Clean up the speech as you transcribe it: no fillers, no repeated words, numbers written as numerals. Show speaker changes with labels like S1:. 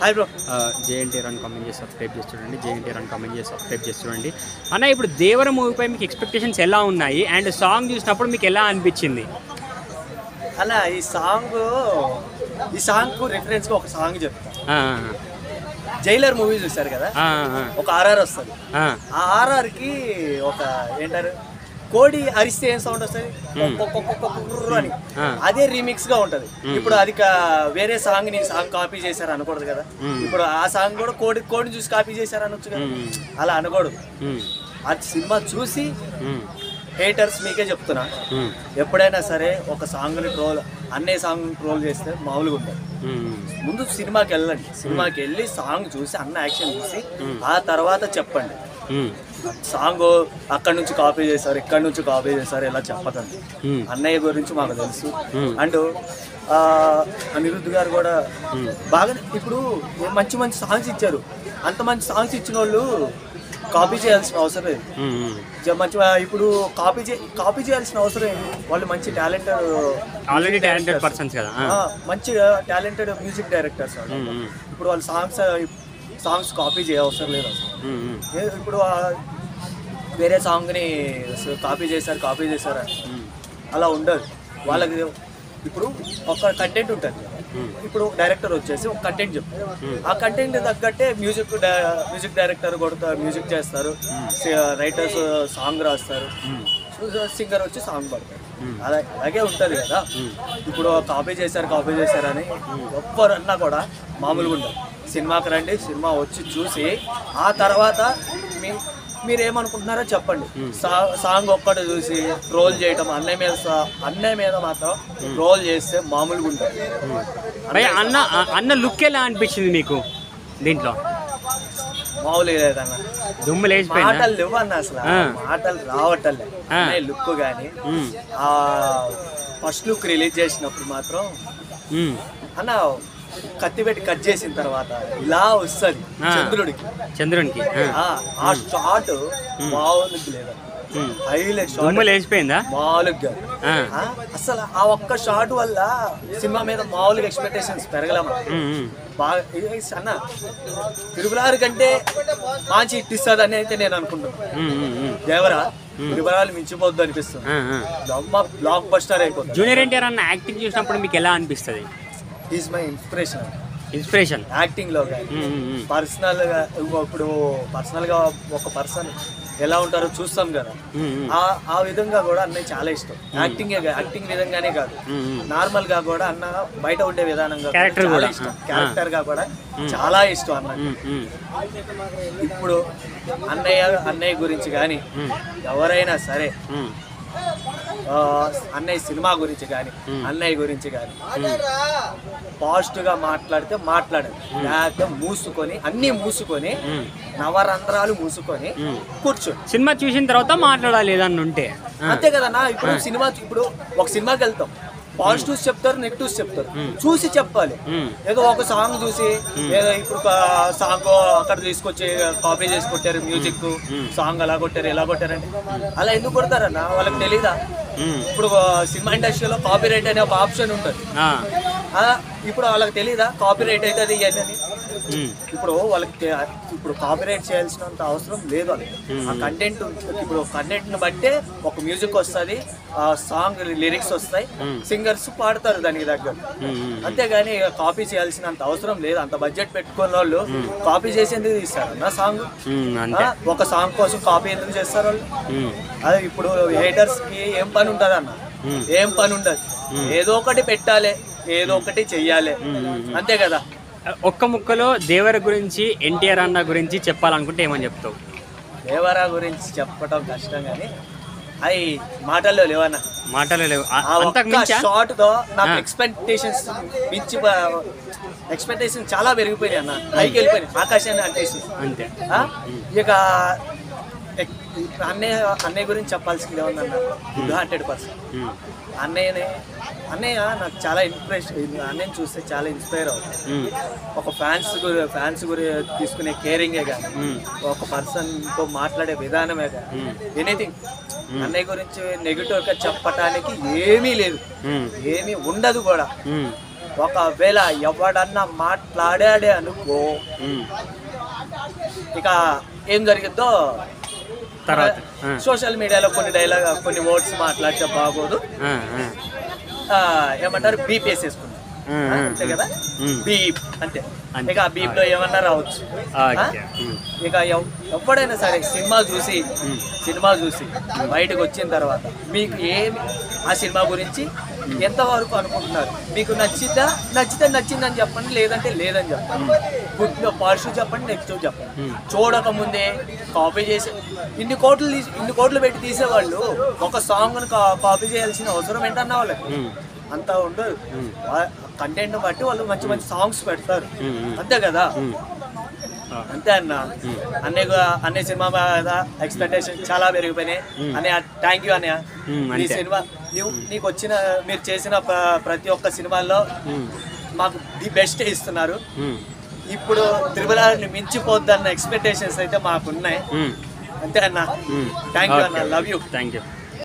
S1: Hi bro.
S2: JNT run comment చేసి subscribe చేసి చూడండి. జేఎన్టీ రన్ కామెంట్ చేసి సబ్స్క్రైబ్ చేసి చూడండి. అన్న ఇప్పుడు దేవర మూవీపై మీకు ఎక్స్పెక్టేషన్స్ ఎలా ఉన్నాయి అండ్ సాంగ్ చూసినప్పుడు మీకు ఎలా అనిపించింది?
S1: అలా ఈ సాంగ్కు రిఫరెన్స్గా ఒక సాంగ్ చెప్తాను. జైలర్ మూవీ చూశారు కదా, ఒక ఆర్ఆర్ వస్తుంది. ఆ ఆర్ఆర్కి ఒక ఏంటారు కోడి అరిస్తే ఏం సౌండ్ వస్తుంది అని, అదే రీమిక్స్ గా ఉంటది. ఇప్పుడు అది వేరే సాంగ్ ని సాంగ్ కాపీ చేశారు అనకూడదు కదా. ఇప్పుడు ఆ సాంగ్ కూడా కోడిని చూసి కాపీ చేశారు అనొచ్చు కదా, అలా అనకూడదు. అది సినిమా చూసి హేటర్స్ మీకే చెప్తున్నా, ఎప్పుడైనా సరే ఒక సాంగ్ని అన్నే సాంగ్ ట్రోల్ చేస్తే మామూలుగా ఉంటుంది. ముందు సినిమాకి వెళ్ళండి, సినిమాకి వెళ్ళి సాంగ్ చూసి అన్న యాక్షన్ చూసి ఆ తర్వాత చెప్పండి. సాంగ్ అక్కడ నుంచి కాపీ చేశారు, ఇక్కడ నుంచి కాపీ చేశారు ఇలా చెప్పకండి. అన్నయ్య గురించి మాకు తెలుసు. అండ్ అనిరుద్ధ్ గారు కూడా బాగా ఇప్పుడు మంచి మంచి సాంగ్స్ ఇచ్చారు. అంత మంచి సాంగ్స్ ఇచ్చిన వాళ్ళు కాపీ చేయాల్సిన అవసరం లేదు. మంచి ఇప్పుడు కాపీ చేయాల్సిన అవసరం ఏంటి? వాళ్ళు మంచి టాలెంటెడ్ పర్సన్స్ కదా, మంచి టాలెంటెడ్ మ్యూజిక్ డైరెక్టర్స్. ఇప్పుడు వాళ్ళు సాంగ్స్ కాపీ చేయవసరం లేదు అసలు. ఇప్పుడు వేరే సాంగ్ని కాపీ చేశారు అలా ఉండదు వాళ్ళకి. ఇప్పుడు ఒక కంటెంట్ ఉంటుంది, ఇప్పుడు డైరెక్టర్ వచ్చేసి ఒక కంటెంట్ చెప్తారు, ఆ కంటెంట్ తగ్గట్టే మ్యూజిక్ డైరెక్టర్ కూడా మ్యూజిక్ చేస్తారు, రైటర్స్ సాంగ్ రాస్తారు, సింగర్ వచ్చి సాంగ్ పడతారు. అలాగే ఉంటుంది కదా. ఇప్పుడు కాపీ చేశారని ఎవ్వరన్నా కూడా మామూలుగా ఉండదు. సినిమాకి రండి, సినిమా వచ్చి చూసి ఆ తర్వాత మీరేమనుకుంటున్నారో చెప్పండి. సాంగ్ ఒక్కటి చూసి ట్రోల్ చేయటం, అన్నయ్య మీద మాత్రం ట్రోల్ చేస్తే మామూలుగా ఉంటుంది.
S2: అన్న లుక్ ఎలా అనిపించింది మీకు దీంట్లో?
S1: మామూలుగా లేదన్న, మాటలు లేవు అన్న, అసలు మాటలు రావట్లే. లుక్ కానీ ఆ ఫస్ట్ లుక్ రిలీజ్ చేసినప్పుడు మాత్రం అన్న కత్తి పెట్టి కట్ చేసిన తర్వాత ఇలా వస్తుంది చంద్రుడికి. ఆ షాట్ మామూలుగా లేదా, హైలైట్ షాట్ మామూలుగా. అసలు ఆ ఒక్క షాట్ వల్ల సినిమా మీద మామూలుగా ఎక్స్పెక్టేషన్స్ పెరగలమా బాగా. అన్న తిరుమలారి కంటే మంచి ఇట్టిస్తుంది అని అయితే నేను అనుకుంటున్నాను. దేవరా తిరుమలాలు మించిపోద్దు అనిపిస్తుంది. బ్లాక్ బస్టర్ అయిపోతుంది.
S2: జూనియర్ ఎన్టీఆర్ అన్న యాక్టింగ్ చూసినప్పుడు మీకు ఎలా అనిపిస్తుంది?
S1: ఈజ్ మై ఇన్స్పిరేషన్ యాక్టింగ్ లో కానీ పర్సనల్గా. ఇప్పుడు పర్సనల్గా ఒక పర్సన్ ఎలా ఉంటారో చూస్తాం కదా, ఆ విధంగా కూడా అన్నయ్య చాలా ఇష్టం. యాక్టింగ్ విధంగానే కాదు, నార్మల్ గా కూడా అన్న బయట ఉండే విధానంగా క్యారెక్టర్ గా కూడా చాలా ఇష్టం అన్న. ఇప్పుడు అన్నయ్య గురించి కానీ ఎవరైనా సరే, అన్నయ్య సినిమా గురించి కానీ అన్నయ్య గురించి కానీ పాజిటివ్ గా మాట్లాడాలి. లేకపోతే అన్ని మూసుకొని నవరంధ్రాలు మూసుకొని కూర్చో.
S2: సినిమా చూసిన తర్వాత మాట్లాడాలి ఏదన్నా ఉంటే,
S1: అంతే కదన్నా. ఇప్పుడు ఒక సినిమాకి వెళ్తాం, పాజిటివ్స్ చెప్తారు, నెగిటివ్స్ చెప్తారు, చూసి చెప్పాలి. ఏదో ఒక సాంగ్ చూసి ఏదో ఇప్పుడు సాంగ్ అక్కడ తీసుకొచ్చి కాపీ చేసి కొట్టారు, మ్యూజిక్ సాంగ్ అలా కొట్టారు ఇలా కొట్టారంటే అలా ఎందుకు కొడతారన్న? వాళ్ళకి తెలీదా? ఇప్పుడు సినిమా ఇండస్ట్రీలో కాపీ రైట్ అనే ఒక ఆప్షన్ ఉంటుంది. ఇప్పుడు వాళ్ళకి తెలీదా కాపీ రైట్ అవుతుంది ఇవన్నీ? ఇప్పుడు వాళ్ళకి ఇప్పుడు కాపీ రైట్ చేయాల్సినంత అవసరం లేదు వాళ్ళకి. ఆ కంటెంట్ ఇప్పుడు కంటెంట్ని బట్టే ఒక మ్యూజిక్ వస్తుంది, సాంగ్ లిరిక్స్ వస్తాయి, సింగర్స్ పాడతారు దానికి తగ్గట్టు. అంతేగాని కాపీ చేయాల్సినంత అవసరం లేదు. అంత బడ్జెట్ పెట్టుకున్న వాళ్ళు కాపీ చేసి ఎందుకు తీస్తారు అన్న సాంగ్? ఒక సాంగ్ కోసం కాపీ ఎందుకు చేస్తారు వాళ్ళు? అదే ఇప్పుడు హేటర్స్ కి ఏం పని ఉంటుంది అన్న? ఏం పని ఉండదు. ఏదో ఒకటి పెట్టాలి, ఏదో ఒకటి చెయ్యాలి, అంతే కదా.
S2: ఒక్క ముక్కలో దేవర గురించి, ఎన్టీఆర్ అన్న గురించి చెప్పాలనుకుంటే ఏమని చెప్తావు?
S1: దేవరా గురించి చెప్పడం కష్టం కానీ అవి మాటల్లో లేవన్నా,
S2: మాటల్లో లేవు.
S1: షార్ట్ తో నాకు ఎక్స్పెక్టేషన్ చాలా పెరిగిపోయినాయి అన్న, పైకి వెళ్ళిపోయినాయి, ఆకాశాన్ని అంటేసి అంతే. ఇక అన్నయ్య గురించి చెప్పాల్సింది ఏమన్నా, గుడ్ హార్టెడ్ పర్సన్. అన్నయ్య నాకు చాలా అన్నయ్యని చూస్తే చాలా ఇన్స్పైర్ అవుతుంది. ఒక ఫ్యాన్స్ గురి తీసుకునే కేరింగే కానీ, ఒక పర్సన్తో మాట్లాడే విధానమే కానీ, ఎనీథింగ్ అన్నయ్య గురించి నెగిటివ్గా చెప్పటానికి ఏమీ లేదు, ఏమీ ఉండదు కూడా. ఒకవేళ ఎవడన్నా మాట్లాడాడే అనుకో ఇక ఏం జరిగిద్దో
S2: తర్వాత
S1: సోషల్ మీడియాలో కొన్ని వర్డ్స్ మాట్లాడితే బాగోదు, ఏమంటారు బీప్ వేసేసుకుంటాం అంతే కదా, బీప్ అంతే. ఇక ఆ బీప్ లో ఏమన్నా రావచ్చు. ఇక ఎవడైనా సరే సినిమా చూసి బయటకు వచ్చిన తర్వాత మీకు ఏమి ఆ సినిమా గురించి ఎంతవరకు అనుకుంటున్నారు, మీకు నచ్చితే నచ్చిందని చెప్పండి, లేదంటే లేదని చెప్పండి, గుడ్ పాజిటివ్ చెప్పండి, నెగిటివ్ చెప్పండి. చూడక ముందే కాపీ చేసి ఇన్ని కోట్లు పెట్టి తీసేవాళ్ళు ఒక సాంగ్ కాపీ చేయాల్సిన అవసరం ఏంటన్నా వాళ్ళకి అంతా ఉండదు. కంటెంట్ బట్టి వాళ్ళు మంచి మంచి సాంగ్స్ పెడతారు అంతే కదా. అంతే అన్న. అన్నయ్య సినిమా మీద ఎక్స్పెక్టేషన్ చాలా పెరిగిపోయినాయి అన్నయ్య. థ్యాంక్ యూ అన్నయ్య. ఈ సినిమా నీకు వచ్చిన మీరు చేసిన ప్రతి ఒక్క సినిమాల్లో మాకు ది బెస్ట్ ఇస్తున్నారు. ఇప్పుడు త్రిబుల్ మించిపోద్దన్న ఎక్స్పెక్టేషన్స్ అయితే మాకు ఉన్నాయి అంతే అన్న. థ్యాంక్ యూ అన్న. Love you.
S2: Thank you.